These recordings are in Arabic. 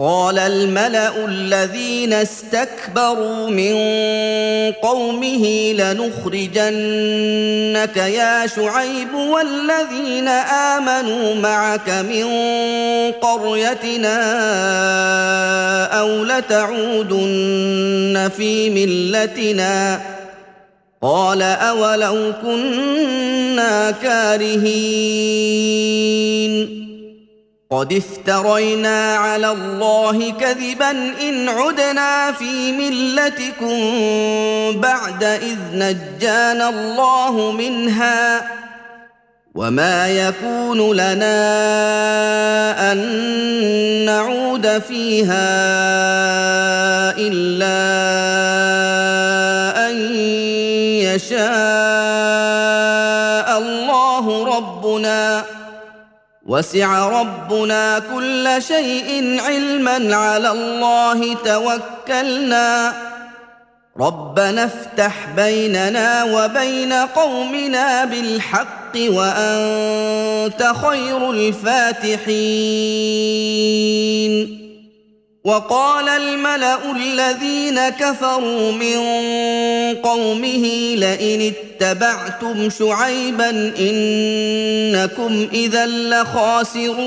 قال الملأ الذين استكبروا من قومه لنخرجنك يا شعيب والذين آمنوا معك من قريتنا أو لتعودن في ملتنا قال أولو كنا كارهين قد افترينا على الله كذبا إن عدنا في ملتكم بعد إذ نجانا الله منها وما يكون لنا أن نعود فيها إلا أن يشاء الله ربنا وسع ربنا كل شيء علما على الله توكلنا ربنا افتح بيننا وبين قومنا بالحق وأنت خير الفاتحين وقال الملأ الذين كفروا من قومه لئن اتبعتم شعيبا إنكم إذا لخاسرون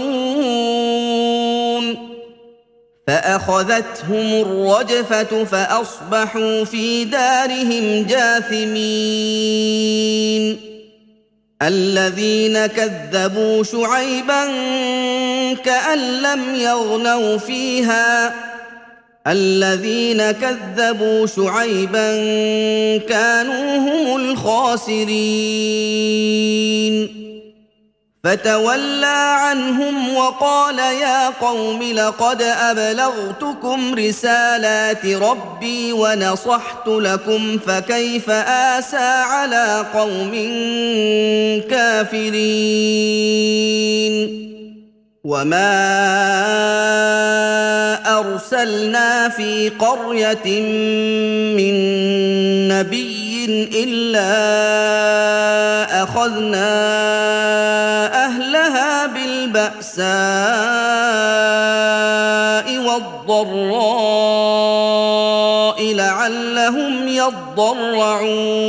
فأخذتهم الرجفة فأصبحوا في دارهم جاثمين الذين كذبوا شعيبا كأن لم يغنوا فيها الذين كذبوا شعيبا كانوا هم الخاسرين فتولى عنهم وقال يا قوم لقد أبلغتكم رسالات ربي ونصحت لكم فكيف آسى على قوم كافرين وما أرسلنا في قرية من نبي إلا أخذنا أهلها بالبأساء والضراء لعلهم يضرعون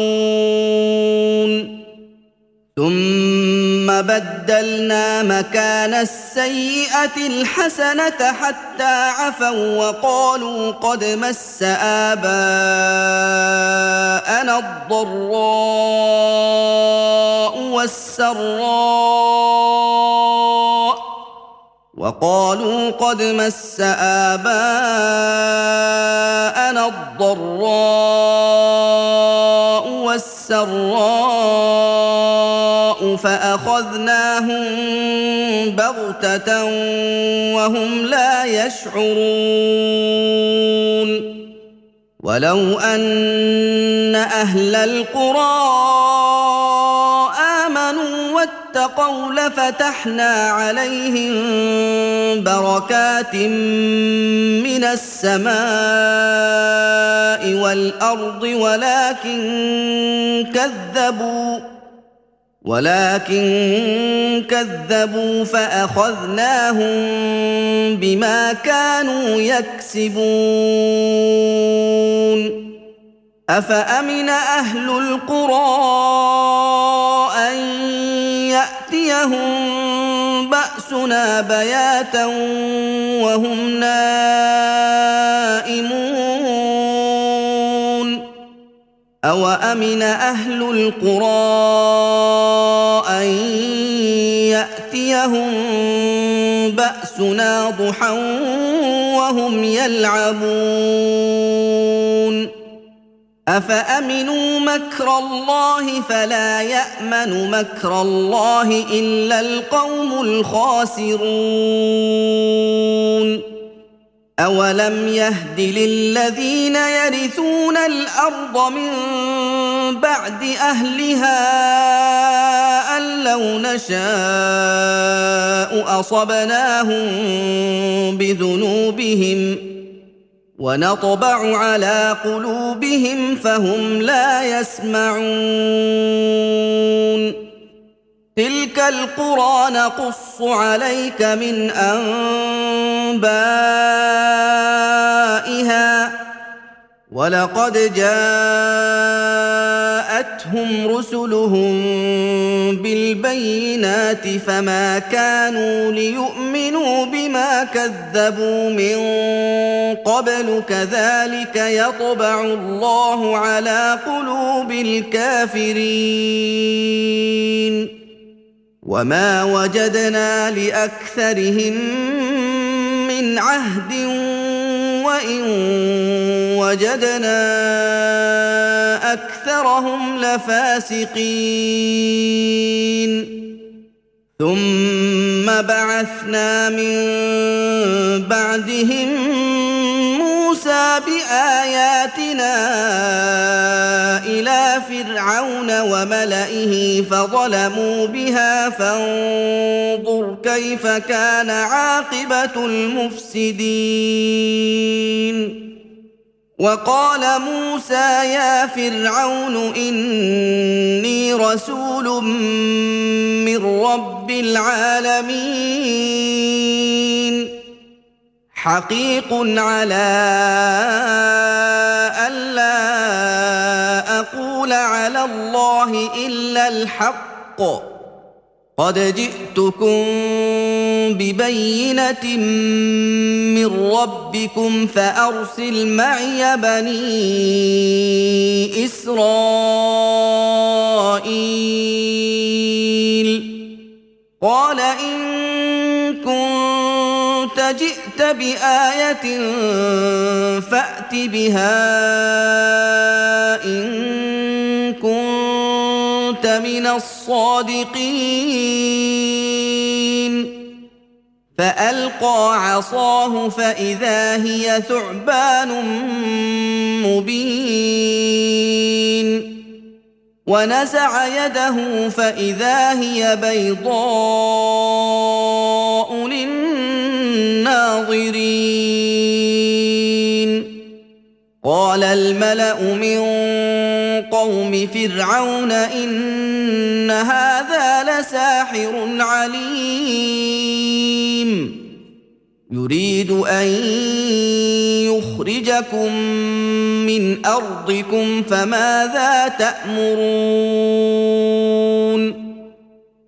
ثم بدلنا مكان السيئة الحسنة حتى عفوا وقالوا قد مس آباءنا الضراء والسراء فأخذناهم بغتة وهم لا يشعرون ولو أن أهل القرى آمنوا واتقوا لفتحنا عليهم بركات من السماء والأرض ولكن كذبوا فأخذناهم بما كانوا يكسبون أفأمن أهل القرى أن يأتيهم بأسنا بياتا وهم نائمون أوأمن أهل القرى أن يأتيهم بأسنا ضحى وهم يلعبون أفأمنوا مكر الله فلا يأمن مكر الله إلا القوم الخاسرون أولم يهد للذين يرثون الأرض من بعد أهلها أن لو نشاء أصبناهم بذنوبهم ونطبع على قلوبهم فهم لا يسمعون تلك القرى نقص عليك من أنبائها ولقد جاءتهم رسلهم بالبينات فما كانوا ليؤمنوا بما كذبوا من قبل كذلك يطبع الله على قلوب الكافرين وما وجدنا لأكثرهم من عهد وإن وجدنا أكثرهم لفاسقين ثم بعثنا من بعدهم موسى بآياتنا إلى فرعون وملئه فظلموا بها فانظر كيف كان عاقبة المفسدين وقال موسى يا فرعون إني رسول من رب العالمين حقيق على ألا أقول على الله إلا الحق قد جئتكم ببينة من ربكم فأرسل معي بني إسرائيل قال إن كنت جئت بآية فأت بها إن كنت من الصادقين فألقى عصاه فإذا هي ثعبان مبين ونزع يده فإذا هي بيضاء للناظرين قال الملأ من قوم فرعون إن هذا لساحر عليم يريد أن يخرجكم من أرضكم فماذا تأمرون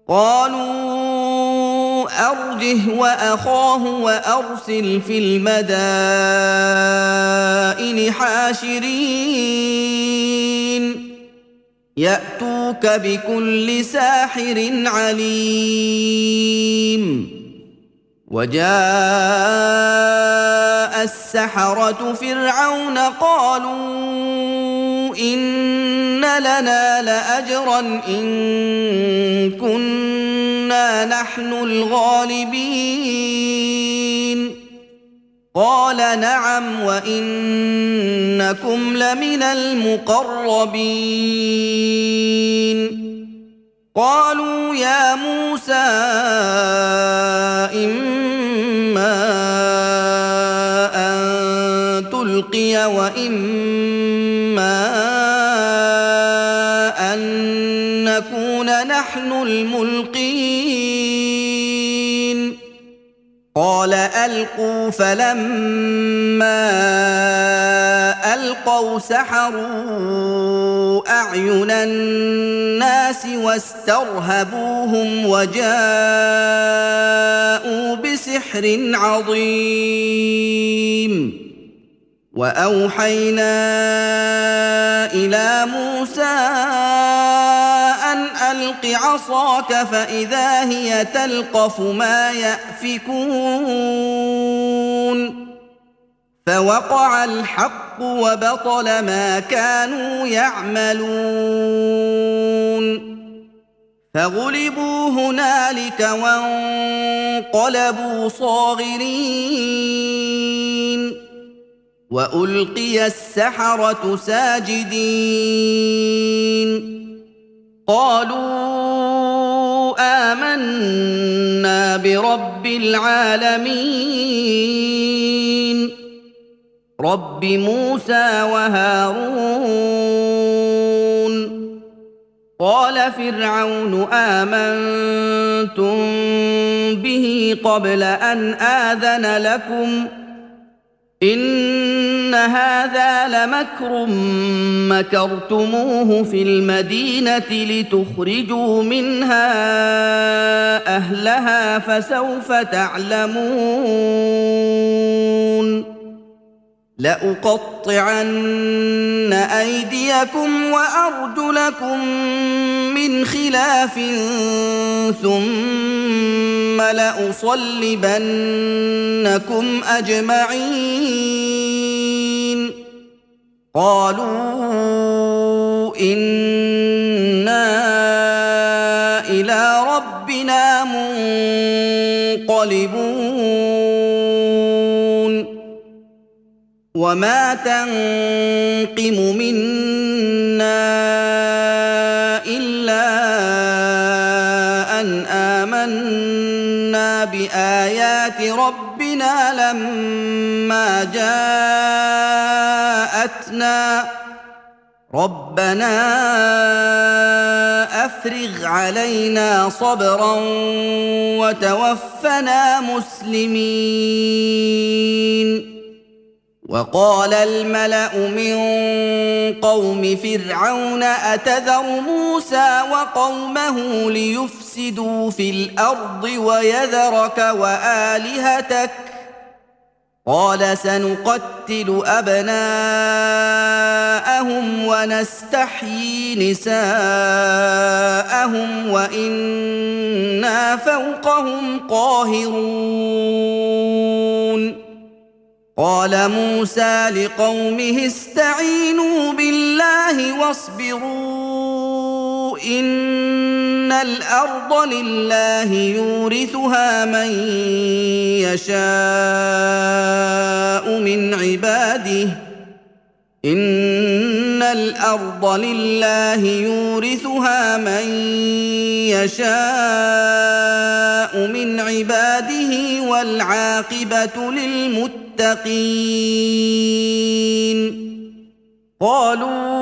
قالوا أرجه وأخاه وأرسل في المدائن حاشرين يأتوك بكل ساحر عليم وجاء السحرة فرعون قالوا إن لنا لأجرا إن كنا نحن الغالبين قال نعم وإنكم لمن المقربين قالوا يا موسى إما أن تلقي وإما أن نكون نحن الملقين قال ألقوا فلما ألقوا سحروا أعين الناس واسترهبوهم وجاءوا بسحر عظيم وأوحينا إلى موسى أن ألق عصاك فإذا هي تلقف ما يأفكون فوقع الحق وبطل ما كانوا يعملون فغلبوا هنالك وانقلبوا صاغرين وألقي السحرة ساجدين قالوا آمنا برب العالمين رب موسى وهارون قال فرعون آمنتم به قبل أن آذن لكم إن هذا لمكر مكرتموه في المدينة لتخرجوا منها أهلها فسوف تعلمون لأقطعن أيديكم وأرجلكم من خلاف ثم لأصلبنكم أجمعين قالوا إنا إلى ربنا منقلبون وما تنقم منا إلا أن آمنا بآيات ربنا لما جاءتنا ربنا أفرغ علينا صبرا وتوفنا مسلمين وقال الملأ من قوم فرعون أتذر موسى وقومه ليفسدوا في الأرض ويذرك وآلهتك قال سنقتل أبناءهم ونستحيي نساءهم وإنا فوقهم قاهرون قال موسى لقومه استعينوا بالله واصبروا إن الأرض لله يورثها من يشاء من عباده إن الأرض لله يورثها من يشاء من عباده والعاقبة للمتقين قالوا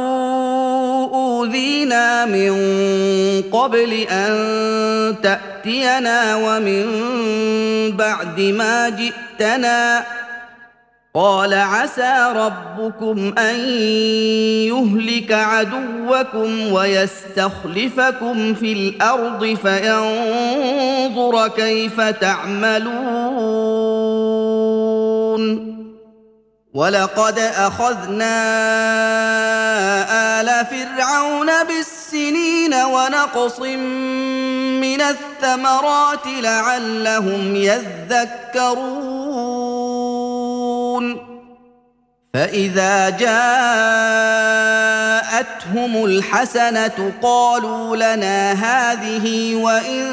أوذينا من قبل أن تأتينا ومن بعد ما جئتنا قال عسى ربكم أن يهلك عدوكم ويستخلفكم في الأرض فينظر كيف تعملون ولقد أخذنا آل فرعون بالسنين ونقص من الثمرات لعلهم يذكرون فإذا جاءتهم الحسنة قالوا لنا هذه وإن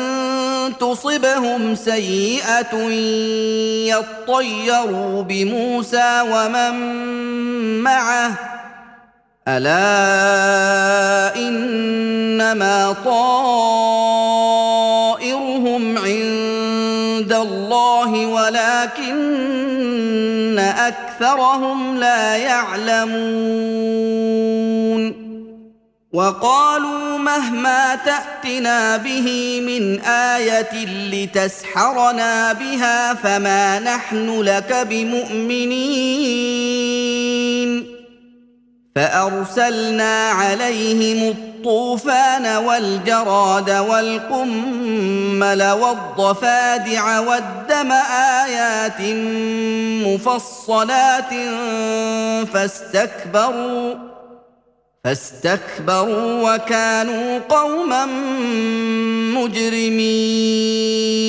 تصبهم سيئة يطيروا بموسى ومن معه ألا إنما طائرهم عند الله ولكن أكثرهم لا يعلمون وقالوا مهما تأتنا به من آية لتسحرنا بها فما نحن لك بمؤمنين فأرسلنا عليهم الطوفان والجراد والقمل والضفادع والدم آيات مفصلات فاستكبروا وكانوا قوما مجرمين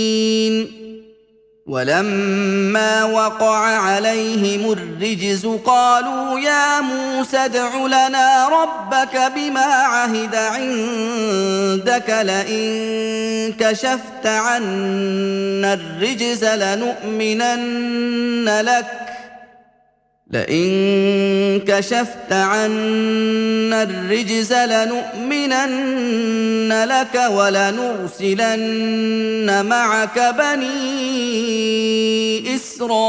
ولما وقع عليهم الرجز قالوا يا موسى ادع لنا ربك بما عهد عندك لئن كشفت عنا الرجز لنؤمنن لك ولنرسلن معك بني إسرائيل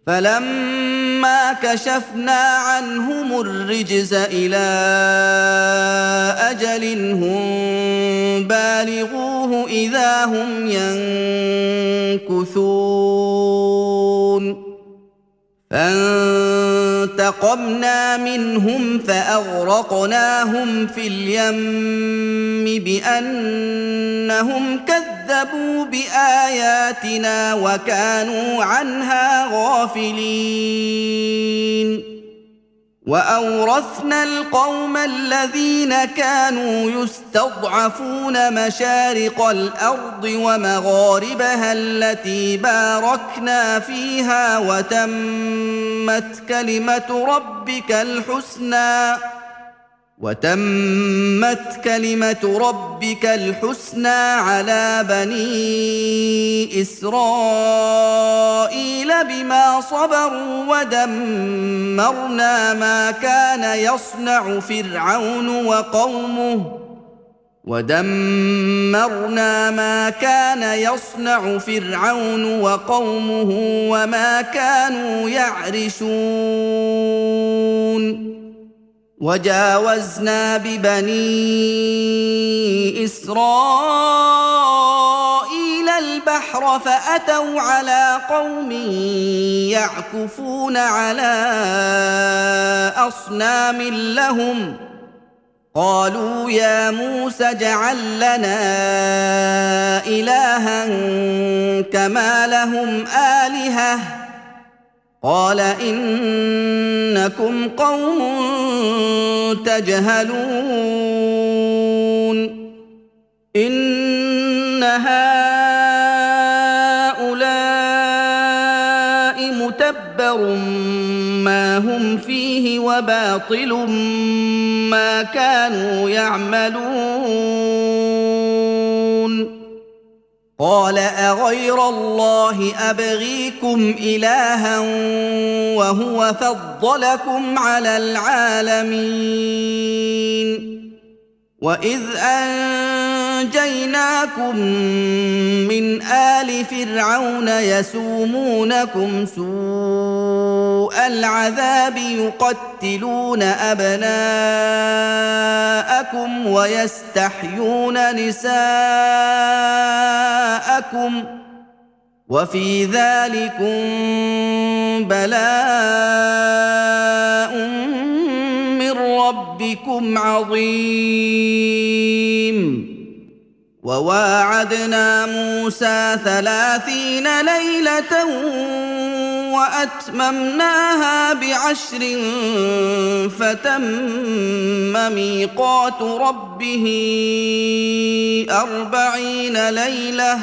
فلما كشفنا عنهم الرجز إلى أجل هم بالغوه إذا هم ينكثون فانتقمنا منهم فأغرقناهم في اليم بأنهم كذبوا بآياتنا وكانوا عنها غافلين وأورثنا القوم الذين كانوا يستضعفون مشارق الأرض ومغاربها التي باركنا فيها وتمت كلمة ربك الحسنى على بني إسرائيل بما صبروا ودمرنا ما كان يصنع فرعون وقومه وما كانوا يعرشون وجاوزنا ببني إسرائيل البحر فأتوا على قوم يعكفون على أصنام لهم قالوا يا موسى اجعل لنا إلها كما لهم آلهة قال إنكم قوم تجهلون إن هؤلاء متبر ما هم فيه وباطل ما كانوا يعملون قال أغير الله أبغيكم إلها وهو فضلكم على العالمين وإذ أنجيناكم من آل فرعون يسومونكم سوء العذاب يقتلون أبناءكم ويستحيون نساءكم وفي ذلكم بلاء من ربكم عظيم وواعدنا موسى 30 ليلة وأتممناها ب10 فتم ميقات ربه 40 ليلة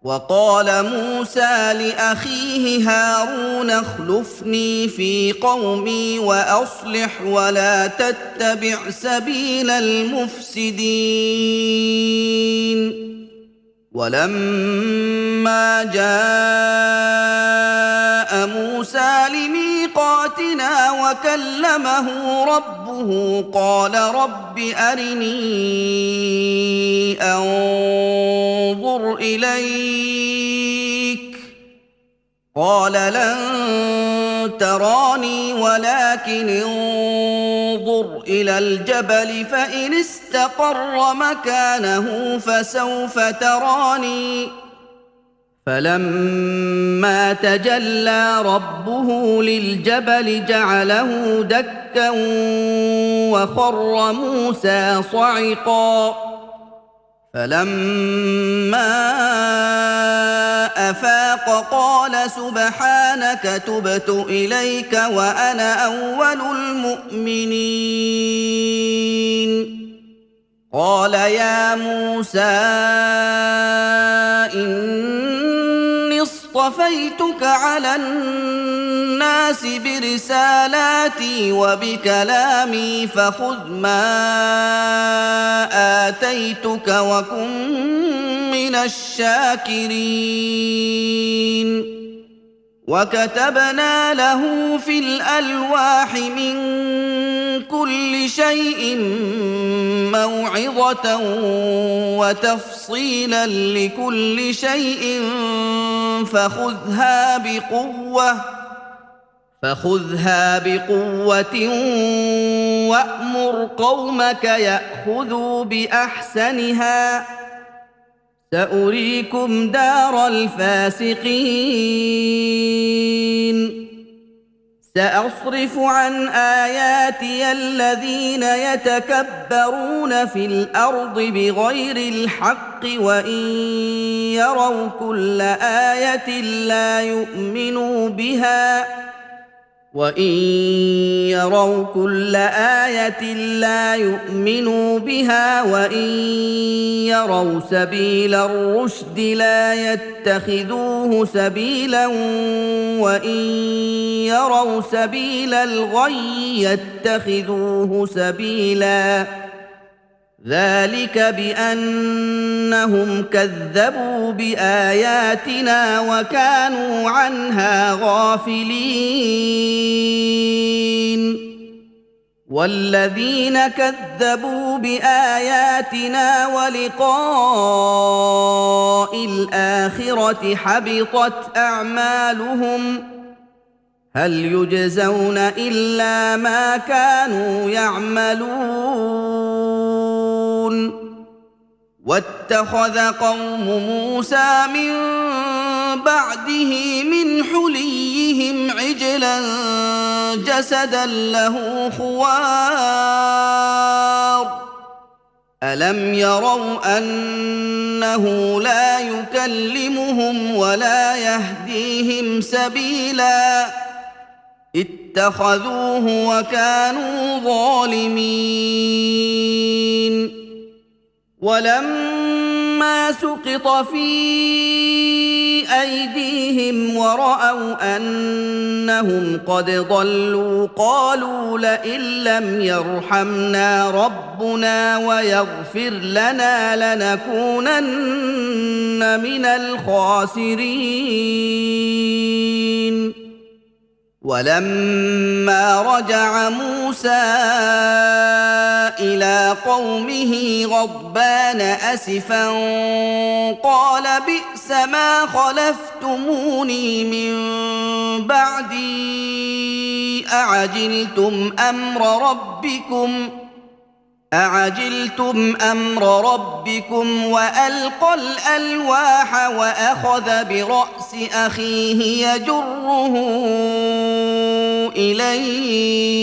وقال موسى لأخيه هارون اخلفني في قومي وأصلح ولا تتبع سبيل المفسدين ولما جاء موسى لميقاتنا وكلمه ربه قال رب أرني أنظر إليك قال لن تراني ولكن انظر إلى الجبل فإن استقر مكانه فسوف تراني فلما تجلى ربه للجبل جعله دكا وخر موسى صعقا فلما أفاق قال سبحانك تبت إليك وأنا أول المؤمنين قال يا موسى إني اصطفيتك على الناس برسالاتي وبكلامي فخذ ما آتيتك وكن من الشاكرين وكتبنا له في الألواح من كل شيء موعظة وتفصيلا لكل شيء فخذها بقوة وأمر قومك يأخذوا بأحسنها سأريكم دار الفاسقين سأصرف عن آياتي الذين يتكبرون في الأرض بغير الحق وإن يروا كل آية لا يؤمنوا بها وإن يروا سبيل الرشد لا يتخذوه سبيلا وإن يروا سبيل الغي يتخذوه سبيلا ذلك بأنهم كذبوا بآياتنا وكانوا عنها غافلين والذين كذبوا بآياتنا ولقاء الآخرة حبطت أعمالهم هل يجزون إلا ما كانوا يعملون واتخذ قوم موسى من بعده من حليهم عجلا جسدا له خوار ألم يروا أنه لا يكلمهم ولا يهديهم سبيلا اتخذوه وكانوا ظالمين ولما سقط في أيديهم ورأوا أنهم قد ضلوا قالوا لئن لم يرحمنا ربنا ويغفر لنا لنكونن من الخاسرين ولما رجع موسى إلى قومه غضبان أسفا قال بئس ما خلفتموني من بعدي أعجلتم أمر ربكم وألقى الألواح وأخذ برأس أخيه يجره إليه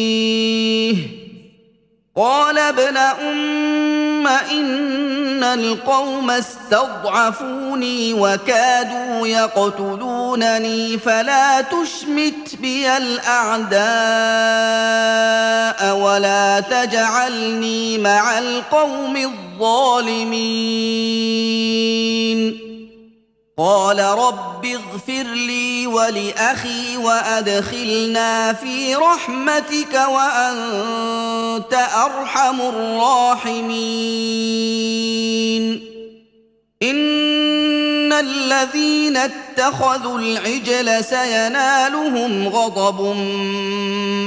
قال ابن أم إن القوم استضعفوني وكادوا يقتلونني فلا تشمت بي الأعداء ولا تجعلني مع القوم الظالمين قال رب اغفر لي ولأخي وأدخلنا في رحمتك وأنت أرحم الراحمين إن الذين اتخذوا العجل سينالهم غضب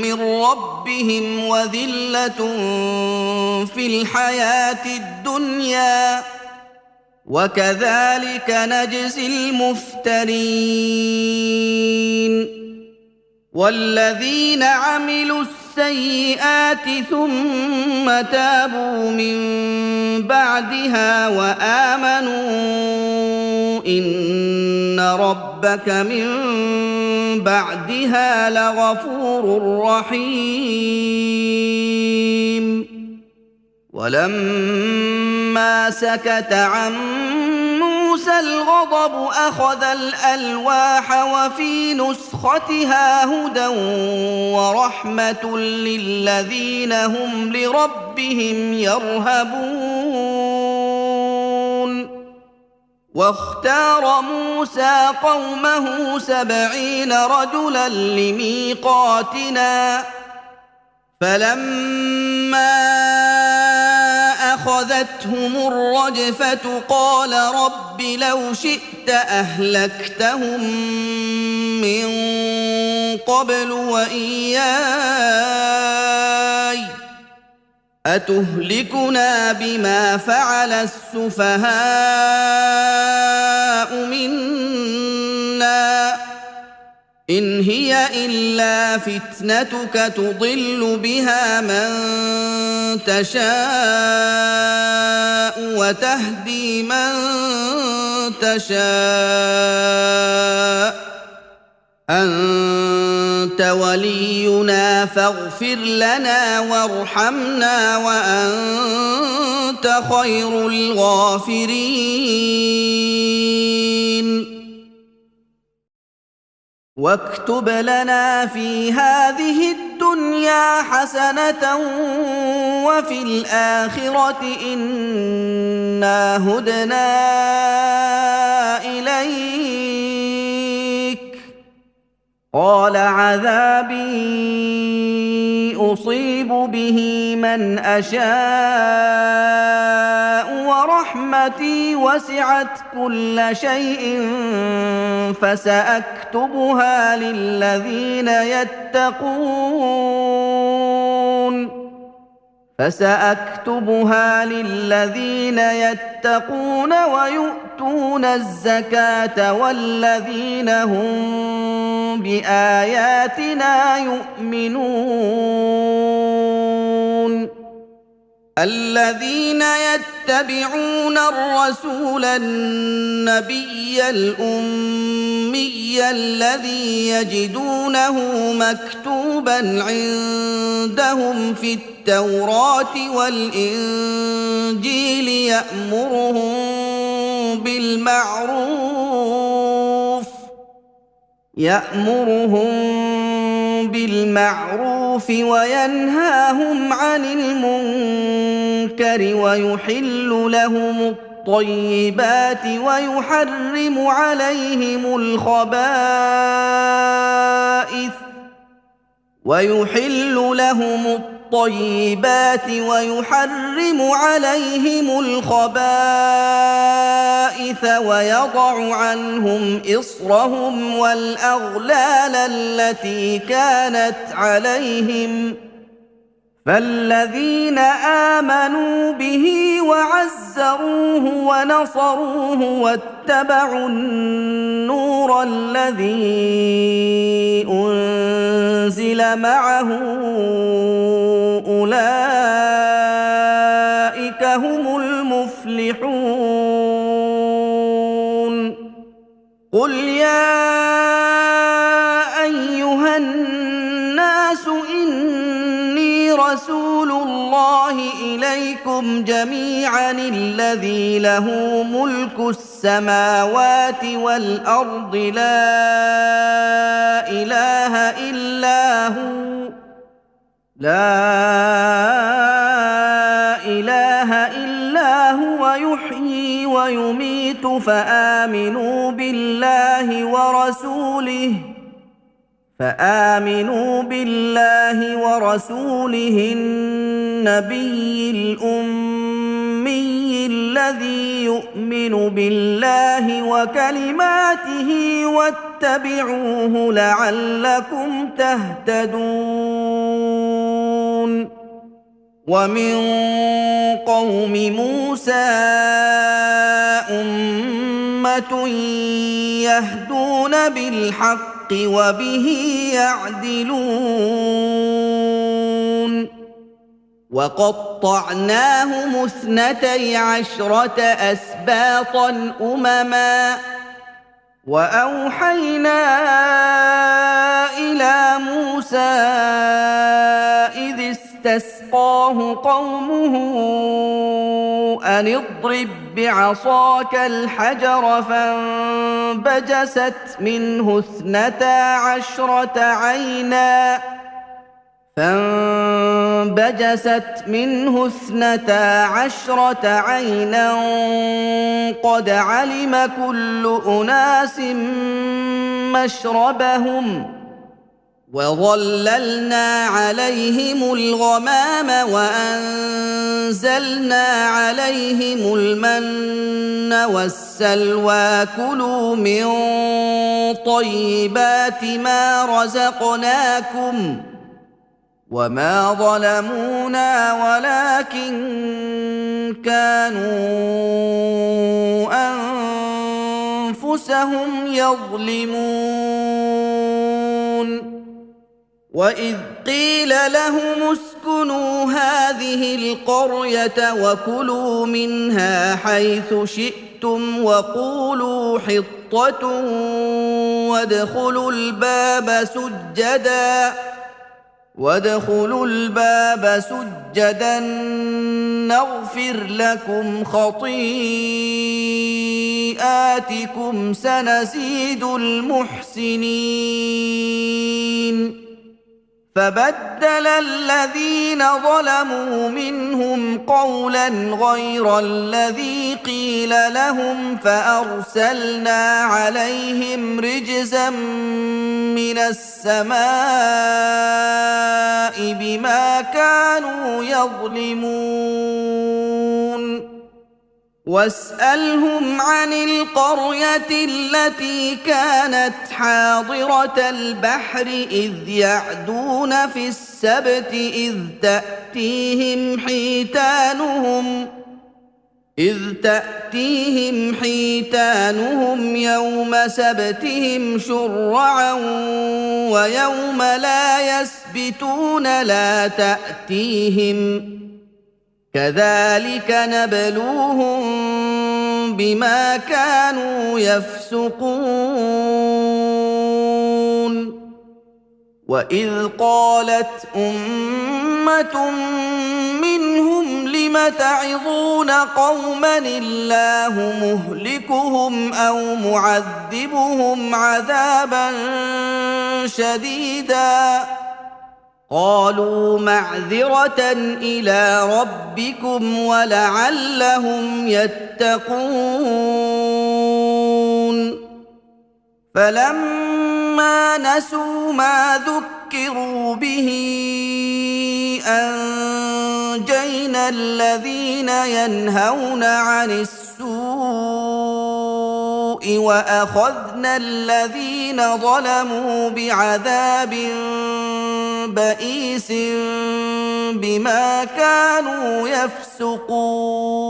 من ربهم وذلة في الحياة الدنيا وكذلك نجزي المفترين والذين عملوا السيئات ثم تابوا من بعدها وآمنوا إن ربك من بعدها لغفور رحيم ولما سكت عن موسى الغضب أخذ الألواح وفي نسختها هدى ورحمة للذين هم لربهم يرهبون واختار موسى قومه 70 رجلا لميقاتنا فلما أخذتهم الرجفة قال رب لو شئت أهلكتهم من قبل وإياي أتهلكنا بما فعل السفهاء منا إن هي إلا فتنتك تضل بها من تشاء وتهدي من تشاء أنت أنت ولينا فاغفر لنا وارحمنا وأنت خير الغافرين واكتب لنا في هذه الدنيا حسنة وفي الآخرة إنا هدنا إليك قال عذابي أصيب به من أشاء ورحمتي وسعت كل شيء فسأكتبها للذين يتقون ويؤتون الزكاة والذين هم بآياتنا يؤمنون الذين يتبعون الرسول النبي الأمي الذي يجدونه مكتوبا عندهم في التوراة والإنجيل يأمرهم بالمعروف وينهاهم عن المنكر ويحل لهم الطيبات ويحرم عليهم الخبائث ويضع عنهم إصرهم والأغلال التي كانت عليهم فالذين آمنوا به وعزروه ونصروه واتبعوا النور الذي أنزل معه أولئك هم المفلحون قل يا أيها الناس إني رسول الله إليكم جميعا الذي له ملك السماوات والأرض لا إله إلا هو يحيي ويميت فآمنوا بالله ورسوله النبي الأمي الذي يؤمن بالله وكلماته واتبعوه لعلكم تهتدون ومن قوم موسى أمة يهدون بالحق وبه يعدلون وقطعناهم 12 أسباطا أمما وأوحينا إلى موسى إذ استسقاه قومه أن اضرب بعصاك الحجر فانبجست منه 12 عينا قد علم كل أناس مشربهم وظللنا عليهم الغمام وأنزلنا عليهم المن والسلوى كلوا من طيبات ما رزقناكم وما ظلمونا ولكن كانوا أنفسهم يظلمون وإذ قيل لهم اسكنوا هذه القرية وكلوا منها حيث شئتم وقولوا حطة وادخلوا الباب سجدا نغفر لكم خطيئاتكم سنزيد المحسنين فبدل الذين ظلموا منهم قولا غير الذي قيل لهم فأرسلنا عليهم رجزا من السماء بما كانوا يظلمون واسألهم عن القرية التي كانت حاضرة البحر إذ يعدون في السبت إذ تأتيهم حيتانهم يوم سبتهم شرعا ويوم لا يسبتون لا تأتيهم كذلك نبلوهم بما كانوا يفسقون وإذ قالت أمة منهم لم تعظون قوما الله مهلكهم أو معذبهم عذابا شديدا قالوا معذرة إلى ربكم ولعلهم يتقون فلما نسوا ما ذكروا به أنجينا الذين ينهون عن السوء وأخذنا الذين ظلموا بعذاب بئيس بما كانوا يفسقون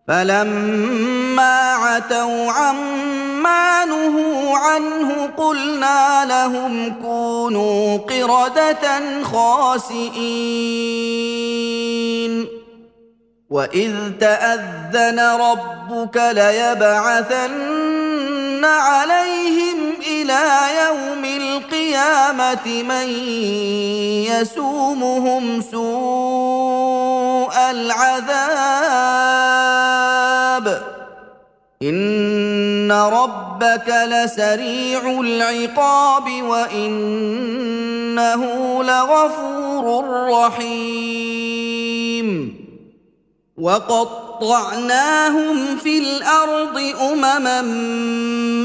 فلما عتوا عما نهوا عنه قلنا لهم كونوا قردة خاسئين وإذ تأذن ربك ليبعثن عليهم إلى يوم القيامة من يسومهم سوء العذاب إن ربك لسريع العقاب وإنه لغفور رحيم وقطعناهم في الأرض أمما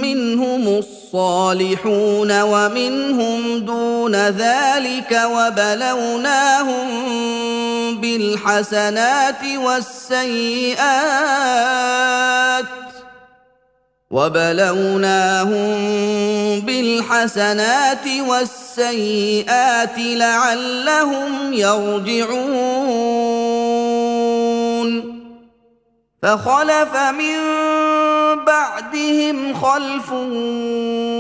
منهم الصالحون ومنهم دون ذلك وبلوناهم بالحسنات والسيئات لعلهم يرجعون فخلف من بعدهم خلف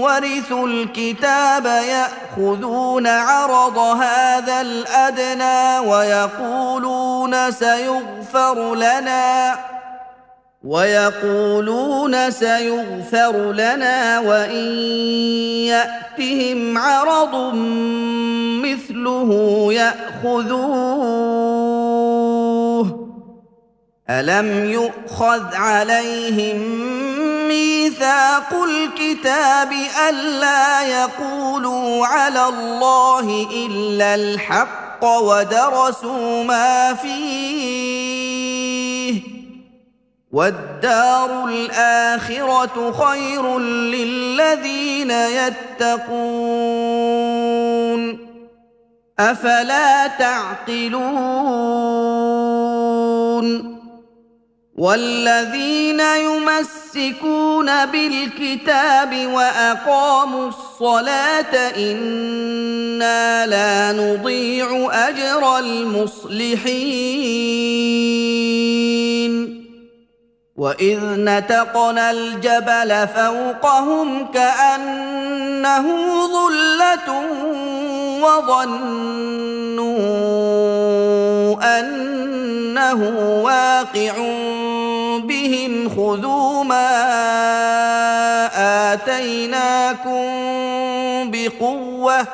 ورثوا الكتاب يأخذون عرض هذا الأدنى ويقولون سيغفر لنا وإن يأتهم عرض مثله يأخذوه ألم يؤخذ عليهم ميثاق الكتاب ألا يقولوا على الله إلا الحق ودرسوا ما فيه والدار الآخرة خير للذين يتقون أفلا تعقلون والذين يمسكون بالكتاب وأقاموا الصلاة إنا لا نضيع أجر المصلحين وإذ نتقنا الجبل فوقهم كأنه ظلة وظنوا أنه واقع بهم خذوا ما آتيناكم بقوة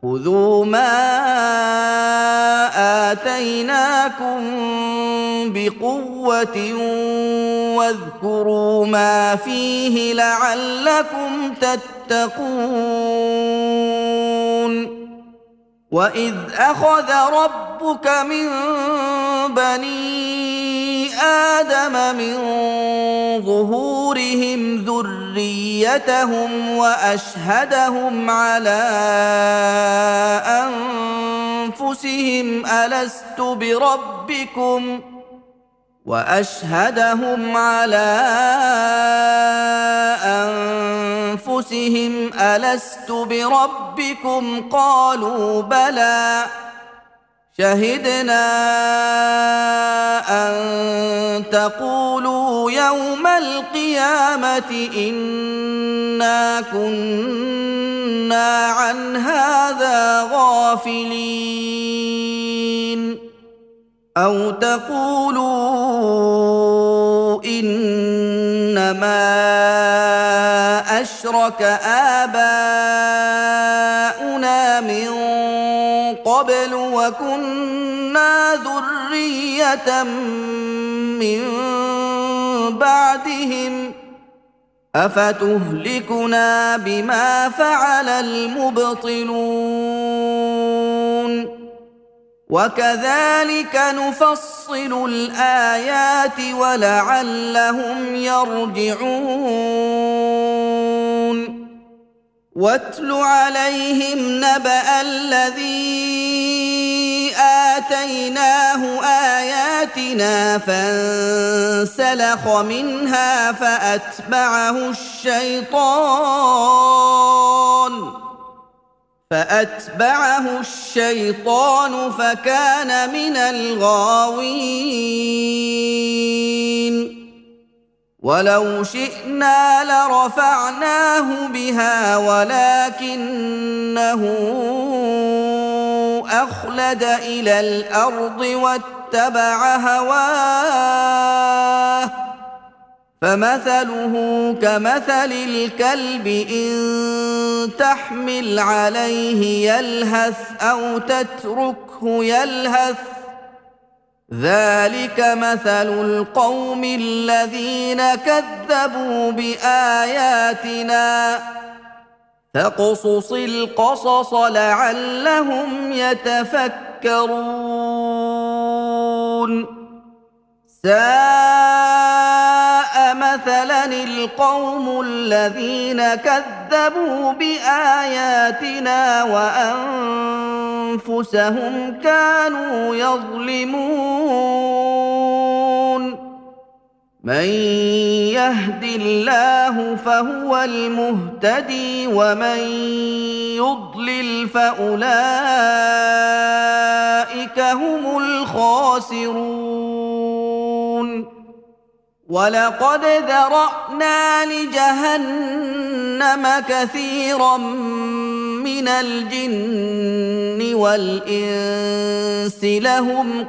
خذوا ما آتيناكم بقوة واذكروا ما فيه لعلكم تتقون وإذ أخذ ربك من بني آدم من ظهورهم ذريتهم وأشهدهم على أنفسهم ألست بربكم قالوا بلى شهدنا أن تقولوا يوم القيامة إنا كنا عن هذا غافلين أو تقولوا إنما أشرك آباؤنا من قبل وكنا ذرية من بعدهم أفتهلكنا بما فعل المبطلون وكذلك نفصل الآيات ولعلهم يرجعون واتل عليهم نبأ الذي آتيناه آياتنا فانسلخ منها فأتبعه الشيطان فكان من الغاوين ولو شئنا لرفعناه بها ولكنه أخلد إلى الأرض واتبع هواه فمثله كمثل الكلب إن تحمل عليه يلهث أو تتركه يلهث ذلك مثل القوم الذين كذبوا بآياتنا فاقصص القصص لعلهم يتفكرون ساء مثلا القوم الذين كذبوا بآياتنا وأنفسهم كانوا يظلمون من يهد الله فهو المهتدي ومن يضلل فأولئك هم الخاسرون ولقد ذرأنا لجهنم كثيرا من الجن والإنس لهم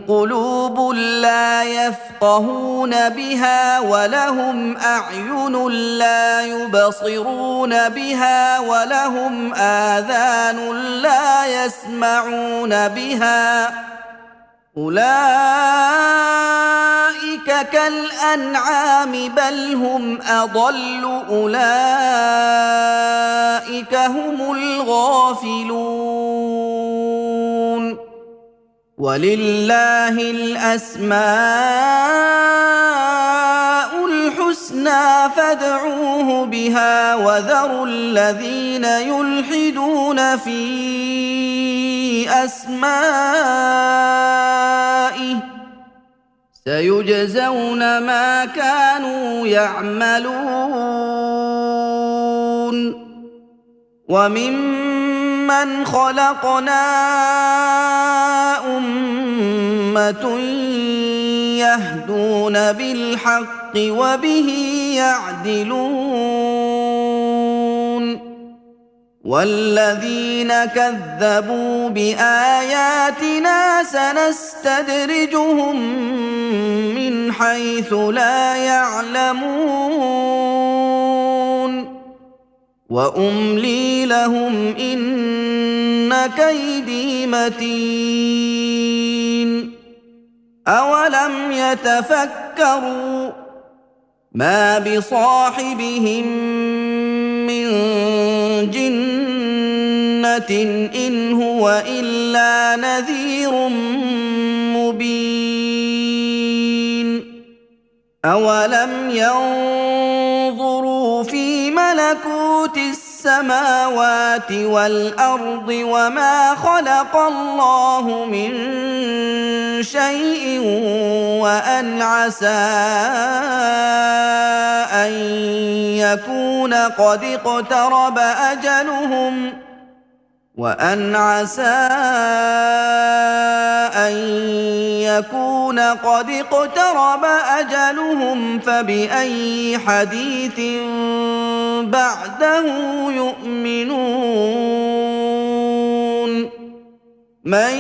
قلوب لا يفقهون بها ولهم أعين لا يبصرون بها ولهم آذان لا يسمعون بها أولئك كالأنعام بل هم أضل أولئك هم الغافلون ولله الأسماء الحسنى فادعوه بها وذروا الذين يلحدون في أسمائه سيجزون ما كانوا يعملون وممن خلقنا أمة يهدون بالحق وبه يعدلون والذين كذبوا بآياتنا سنستدرجهم من حيث لا يعلمون وأملي لهم إن كيدي متين أولم يتفكروا ما بصاحبهم من جنة إن هو إلا نذير مبين أولم ينظروا في ملكوت السماوات والأرض وما خلق الله من شيء وأن عسى أن يكون قد اقترب أجلهم فبأي حديث بعده يؤمنون من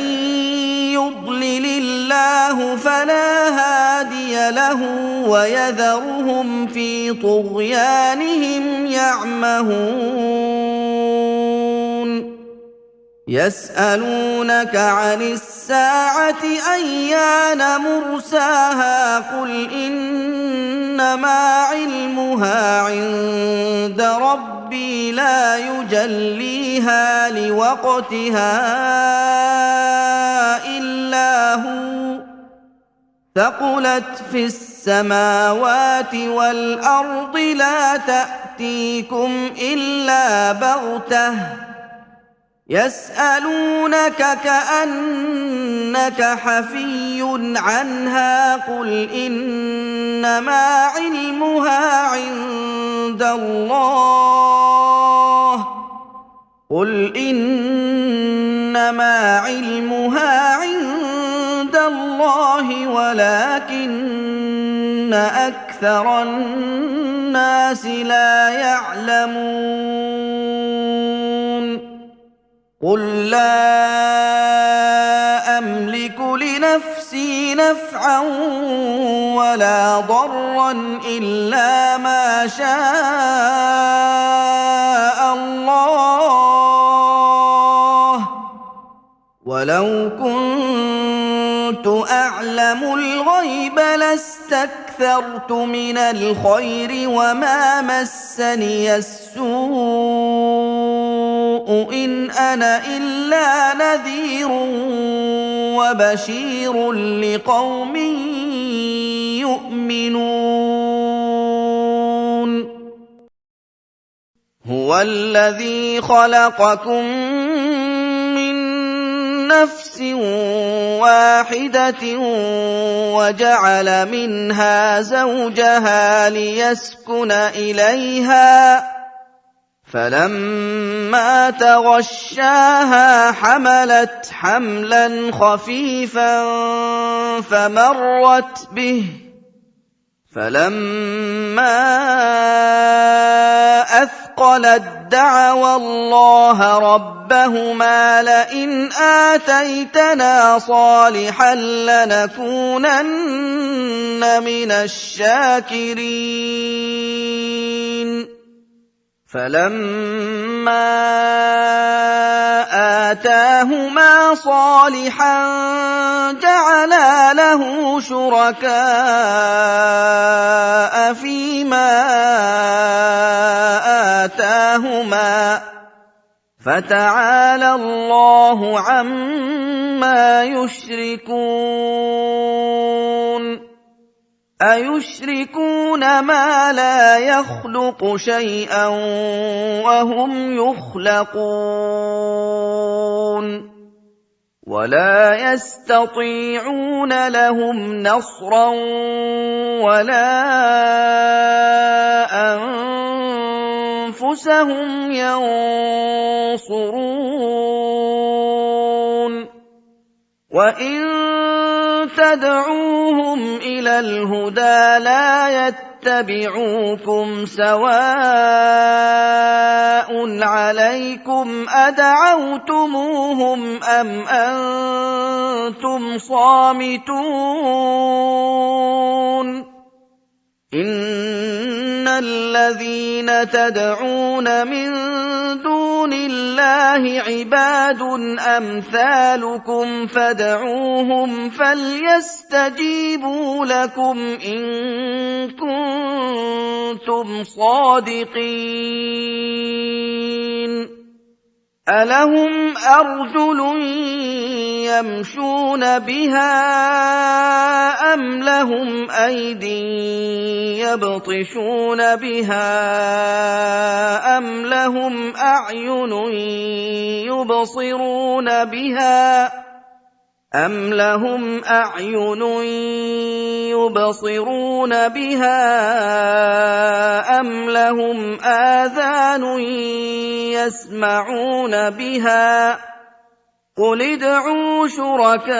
يضلل الله فلا هادي له ويذرهم في طغيانهم يعمهون يسألونك عن الساعة أيان مرساها قل إنما علمها عند ربي لا يجليها لوقتها إلا هو ثقلت في السماوات والأرض لا تأتيكم إلا بغتة يسألونك كأنك حفي عنها قل إنما علمها عند الله ولكن أكثر الناس لا يعلمون قل لا أملك لنفسي نفعا ولا ضرا إلا ما شاء الله ولو كنت أعلم الغيب لاستكثرت من الخير وما مسني السوء إن أنا إلا نذير وبشير لقوم يؤمنون هو الذي خلقكم من نفس واحدة وجعل منها زوجها ليسكن إليها فلما تغشاها حملت حملا خفيفا فمرت به فلما أثقلت دعوا الله ربهما لئن آتيتنا صالحا لنكونن من الشاكرين فلما آتاهما صالحا جعلا له شركاء فيما آتاهما فتعالى الله عما يشركون أيشركون ما لا يخلق شيئا وهم يخلقون ولا يستطيعون لهم نصرا ولا أنفسهم ينصرون وإن تدعوهم إلى الهدى لا يتبعوكم سواء عليكم أدعوتموهم أم أنتم صامتون إن الذين تدعون من دون الله عباد أمثالكم فادعوهم فليستجيبوا لكم إن كنتم صادقين ألهم أرجل يمشون بها أم لهم أيد يبطشون بها أم لهم أعين يبصرون بها أم لهم أعين يبصرون بها أم لهم آذان يسمعون بها قل ادعوا شركاءكم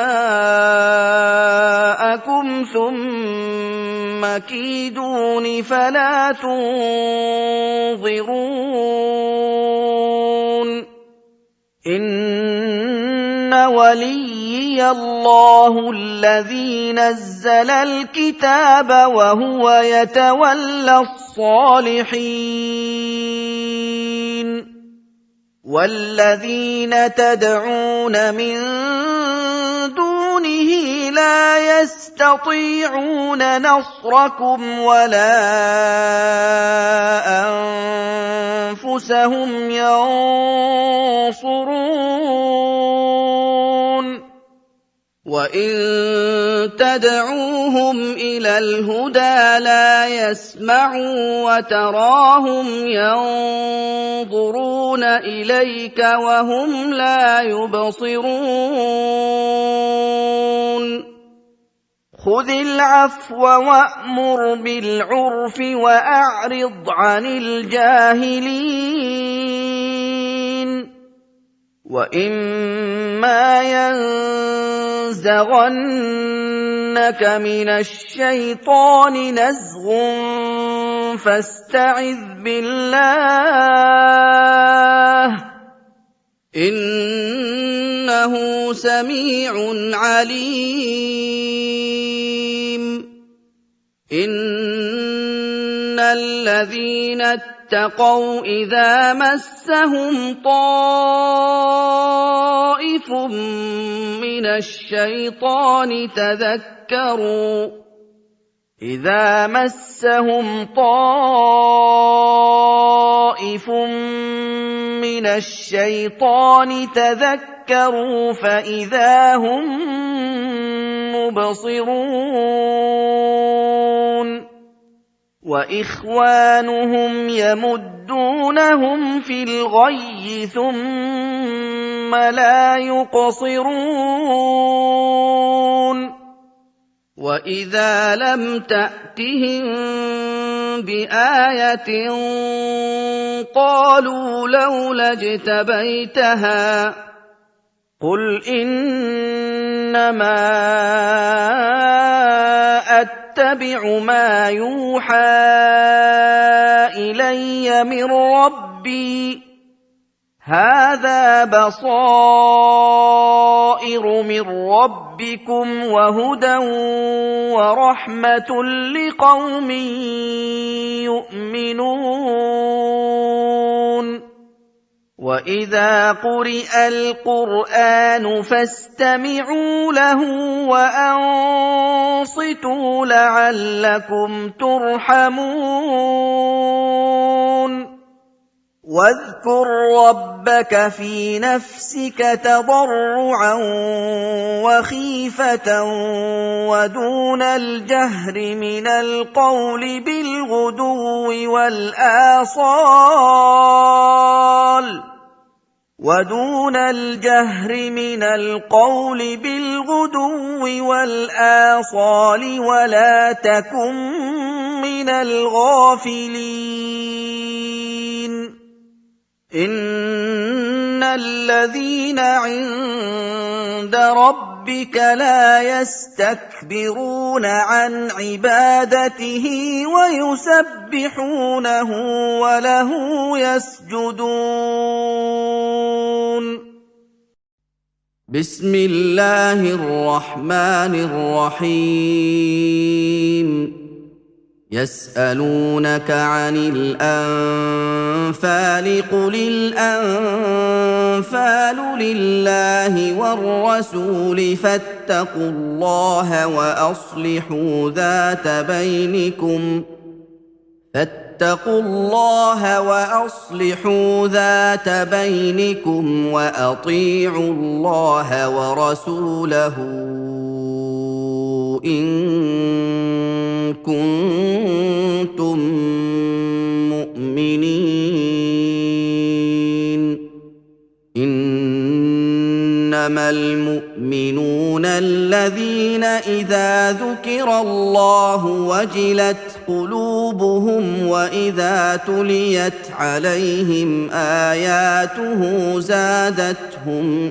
ثم كيدون فلا تنظرون إن وليي الله الذي نزل الكتاب وهو يتولى الصالحين والذين تدعون من دونه لا يستطيعون نصركم ولا أنفسهم ينصرون وإن تدعوهم إلى الهدى لا يسمعوا وتراهم ينظرون إليك وهم لا يبصرون خذ العفو وأمر بالعرف وأعرض عن الجاهلين وإما ينزغنك من الشيطان نزغ فاستعذ بالله إنه سميع عليم إن الذين اتقوا إذا مسهم طائف من الشيطان تذكروا فإذا هم مبصرون وإخوانهم يمدونهم في الغي ثم لا يقصرون وإذا لم تأتهم بآية قالوا لولا اجتبيتها قل إنما أتبع ما يوحى إلي من ربي هذا بصائر من ربكم وهدى ورحمة لقوم يؤمنون وإذا قرئ القرآن فاستمعوا له وأنصتوا لعلكم ترحمون واذكر ربك في نفسك تضرعا وخيفة ودون الجهر من القول بالغدو والآصال ولا تكن من الغافلين إن الذين عند ربك لا يستكبرون عن عبادته ويسبحونه وله يسجدون. بسم الله الرحمن الرحيم. يسألونك عن الأنفال قل الأنفال لله والرسول فاتقوا الله وأصلحوا ذات بينكم وأطيعوا الله ورسوله إن كنتم مؤمنين. إنما المؤمنون الذين إذا ذكر الله وجلت قلوبهم وإذا تليت عليهم آياته زادتهم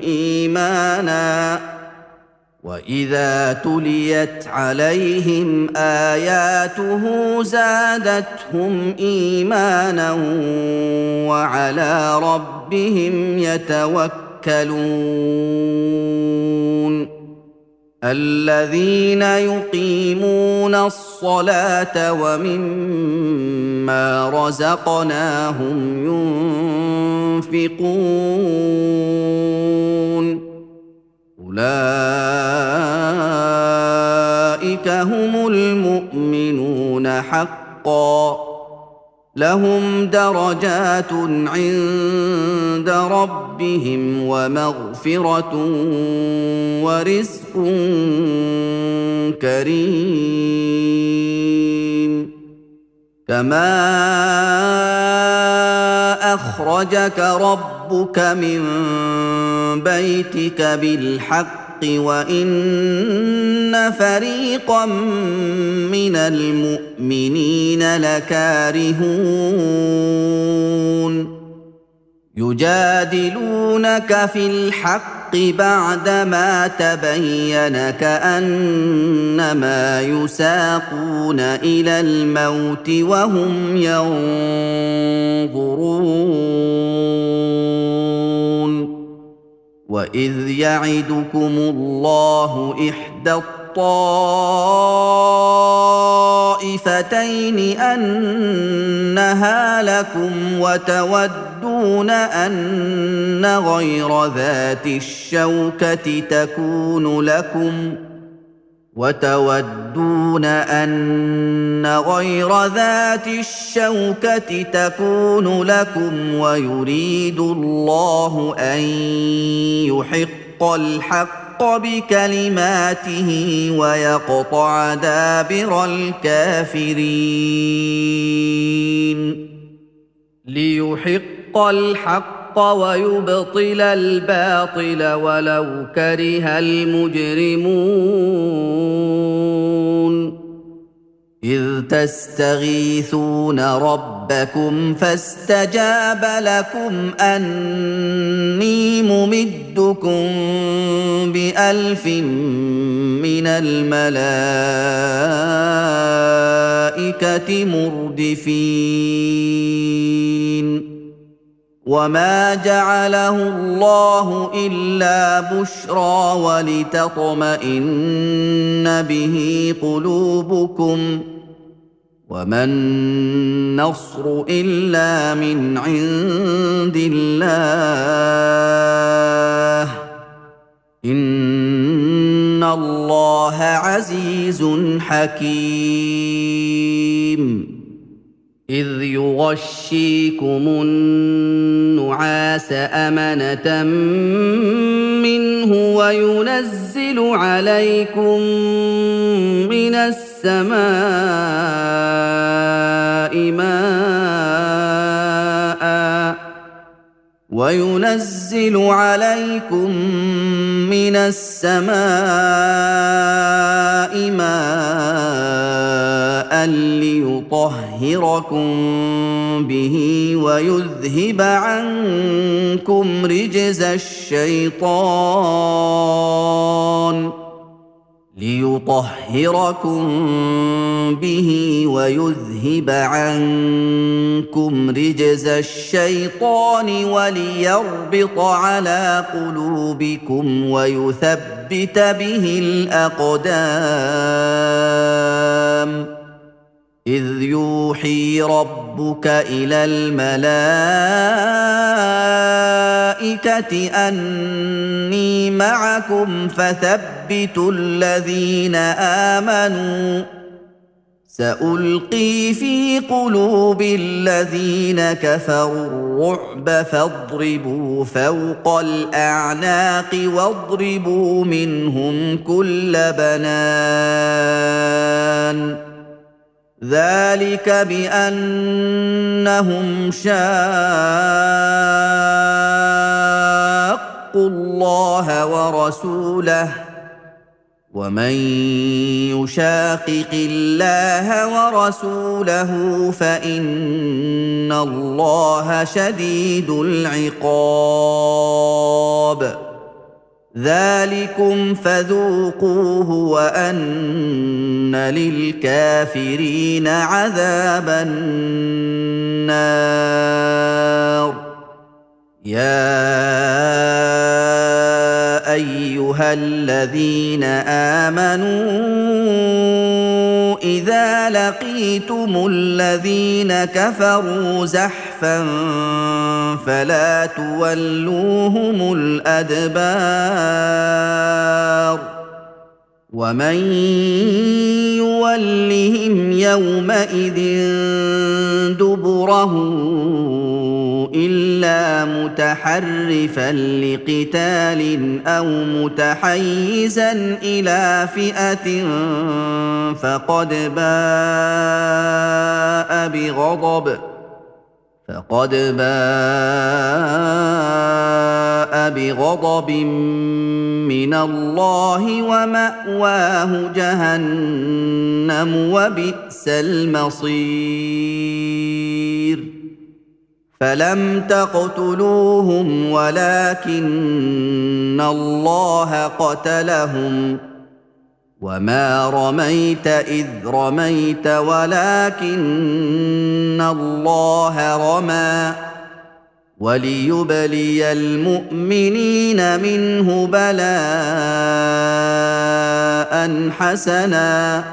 إيمانا وعلى ربهم يتوكلون. الذين يقيمون الصلاة ومما رزقناهم ينفقون. أولئك هم المؤمنون حقا لهم درجات عند ربهم ومغفرة ورزق كريم. كما أخرجك ربك من بيتك بالحق وإن فريقا من المؤمنين لكارهون. يجادلونك في الحق بعدما تبين كأنما يساقون إلى الموت وهم ينظرون. وإذ يعدكم الله إحدى الطائفتين أنها لكم وتودون أن غير ذات الشوكة تكون لكم ويريد الله أن يحق الحق بكلماته ويقطع دابر الكافرين. ليحق الحق ويبطل الباطل ولو كره المجرمون. إذ تستغيثون ربكم فاستجاب لكم أني ممدكم ب1000 من الملائكة مردفين. وما جعله الله إلا بشرى ولتطمئن به قلوبكم وما النصر إلا من عند الله إن الله عزيز حكيم. إذ يغشيكم النعاس أمنة منه وينزل عليكم من السماء ماء ليطهركم به ويذهب عنكم رجز الشيطان وليربط على قلوبكم ويثبت به الأقدام إذ يوحي ربك إلى الملائكة أني معكم فثبتوا الذين آمنوا سألقي في قلوب الذين كفروا الرعب فاضربوا فوق الأعناق واضربوا منهم كل بنان ذلك بأنهم شاقوا الله ورسوله ومن يشاقق الله ورسوله فإن الله شديد العقاب ذلكم فذوقوه وأن للكافرين عذاب النار يا أيها الذين آمنوا إذا لقيتم الذين كفروا زحفا فلا تولوهم الأدبار ومن يولهم يومئذ دبره إلا متحرفا لقتال أو متحيزا إلى فئة فقد باء بغضب من الله ومأواه جهنم وبئس المصير فلم تقتلوهم ولكن الله قتلهم وما رميت إذ رميت ولكن الله رمى وليبلي المؤمنين منه بلاء حسنا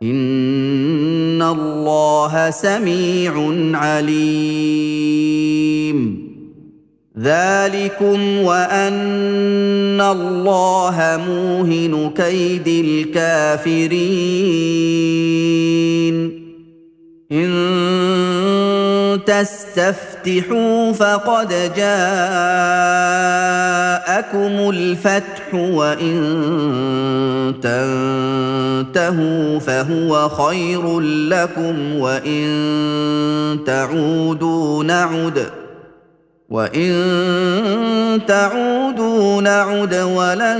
إن الله سميع عليم ذلكم وأن الله موهن كيد الكافرين إن تستفتحوا فقد جاءكم الفتح وإن تنتهوا فهو خير لكم وإن تعودوا نعد ولن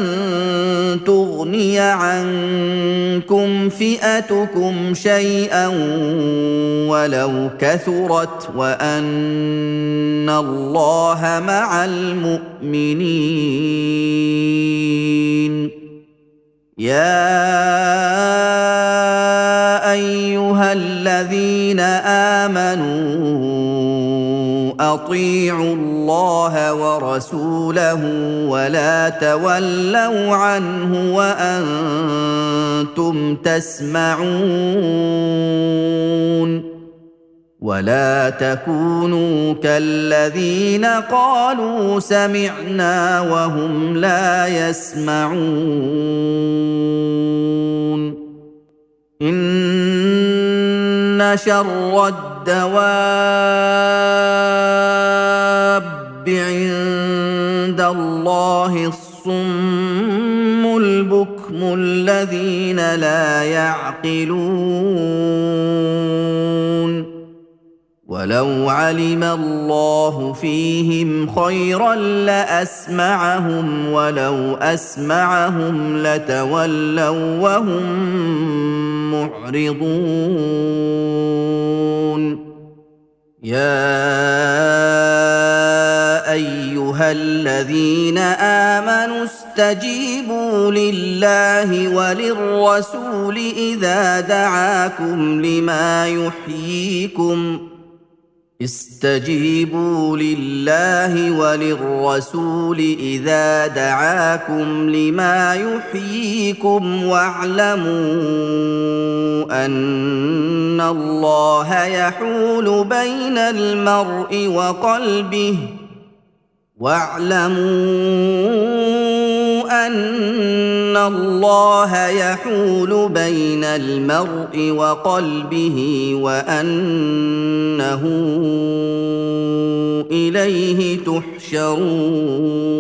تغني عنكم فئتكم شيئا ولو كثرت وأن الله مع المؤمنين يا أيها الذين آمنوا أطيعوا الله ورسوله ولا تولوا عنه وأنتم تسمعون ولا تكونوا كالذين قالوا سمعنا وهم لا يسمعون إن شر الدواب عند الله الصم البكم الذين لا يعقلون ولو علم الله فيهم خيرا لاسمعهم ولو اسمعهم لتولوا وهم معرضون يا ايها الذين امنوا استجيبوا لله وللرسول اذا دعاكم لما يحييكم استجيبوا لله وللرسول إذا دعاكم لما يحييكم واعلموا أن الله يحول بين المرء وقلبه وأنه إليه تحشرون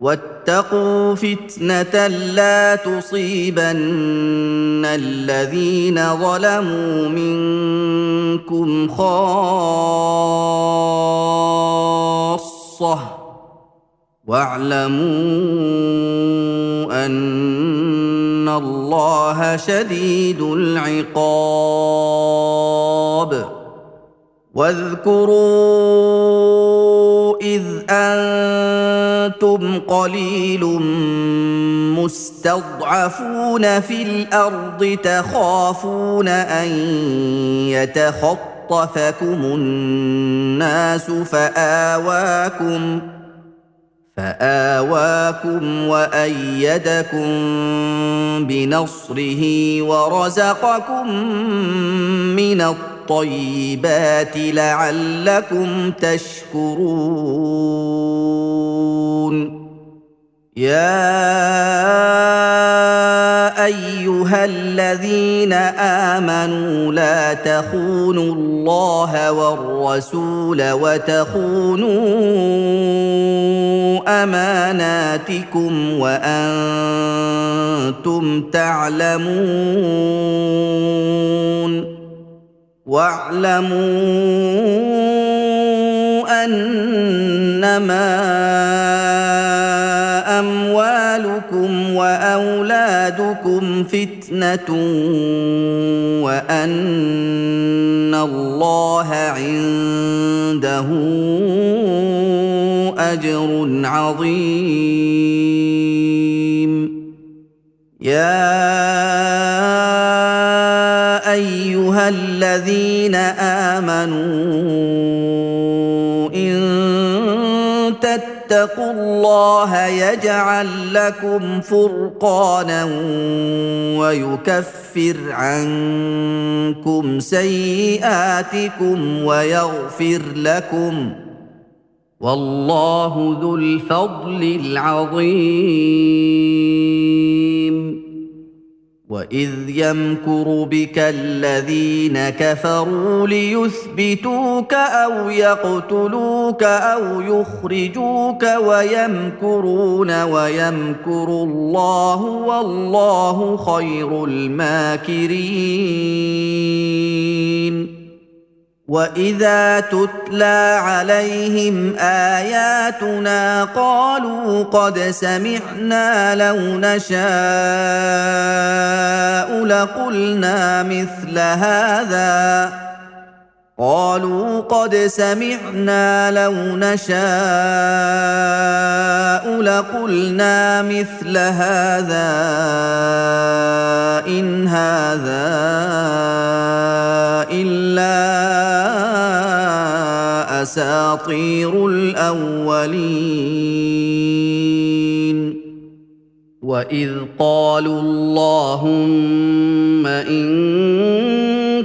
واتقوا فتنة لا تصيبن الذين ظلموا منكم خاصة واعلموا أن الله شديد العقاب واذكروا إذ أنتم قليل مستضعفون في الأرض تخافون أن يتخطفكم الناس فآواكم وأيدكم بنصره ورزقكم من الطيبات لعلكم تشكرون يا ايها الذين امنوا لا تخونوا الله والرسول وتخونوا اماناتكم وانتم تعلمون واعلموا انما اموالكم واولادكم فتنه وان الله عنده اجر عظيم يا ايها الذين امنوا ان تتقوا الله يجعل لكم فرقانا ويكفر عنكم سيئاتكم ويغفر لكم والله ذو الفضل العظيم وإذ يمكر بك الذين كفروا ليثبتوك أو يقتلوك أو يخرجوك ويمكرون ويمكر الله والله خير الماكرين وإذا تتلى عليهم آياتنا قالوا قد سمعنا لو نشاء لقلنا مثل هذا إن هذا إلا أساطير الأولين وإذ قالوا اللهم إن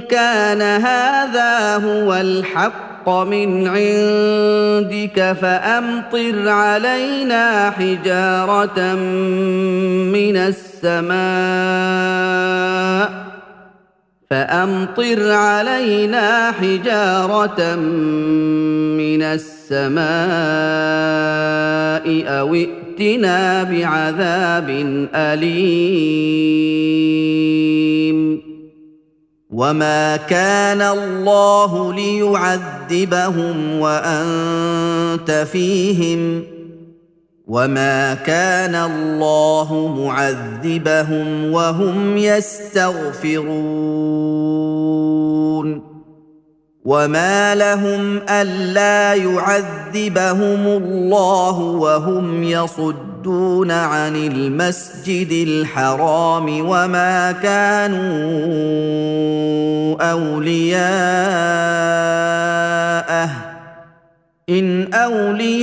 كان هذا هو الحق من عندك فأمطر علينا حجارة من السماء أو ائتنا بعذاب أليم وما كان الله ليعذبهم وانت فيهم وما كان الله معذبهم وهم يستغفرون وما لهم الا يعذبهم الله وهم يصدون عن المسجد الحرام وما كانوا اولياءه ان اولياؤه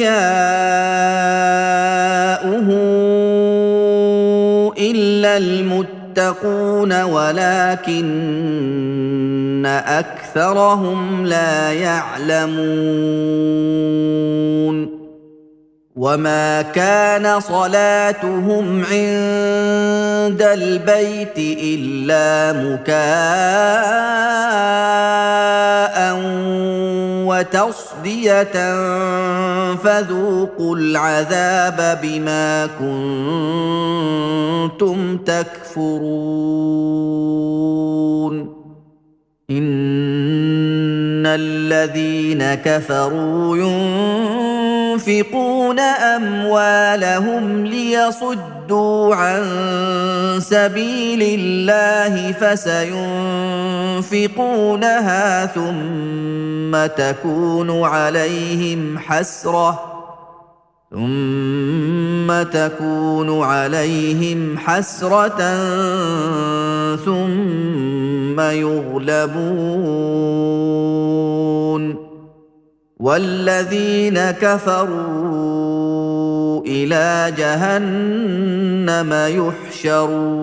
الا المتقون ولكن اكثرهم لا يعلمون وما كان صلاتهم عند البيت الا مكاء وتصديه فذوقوا العذاب بما كنتم تكفرون ان الذين كفروا ينفقون اموالهم ليصدوا عن سبيل الله فسينفقونها ثم تكون عليهم حسرة ثم يغلبون والذين كفروا إلى جهنم يحشرون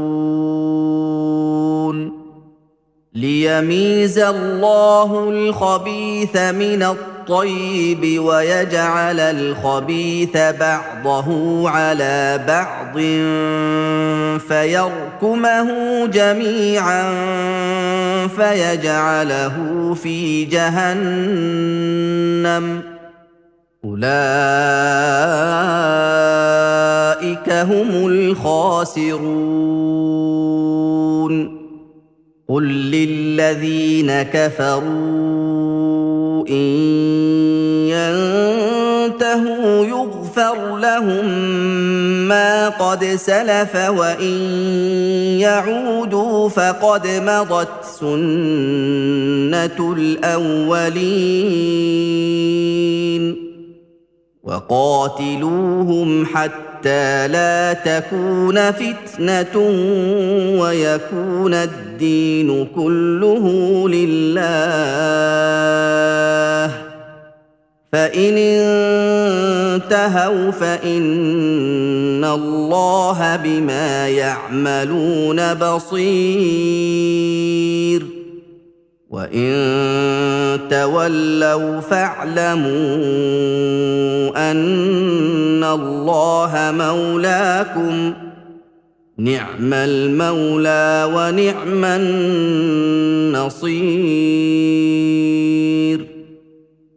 ليميز الله الخبيث من الطيب ويجعل الخبيث بعضه على بعض فيركمه جميعا فيجعله في جهنم أولئك هم الخاسرون قل للذين كفروا إن ينتهوا يغفر لهم ما قد سلف وإن يعودوا فقد مضت سنة الأولين وقاتلوهم حتى لا تكون فتنة ويكون الدين كله لله فإن انتهوا فإن الله بما يعملون بصير وإن تولوا فاعلموا أن الله مولاكم نعم المولى ونعم النصير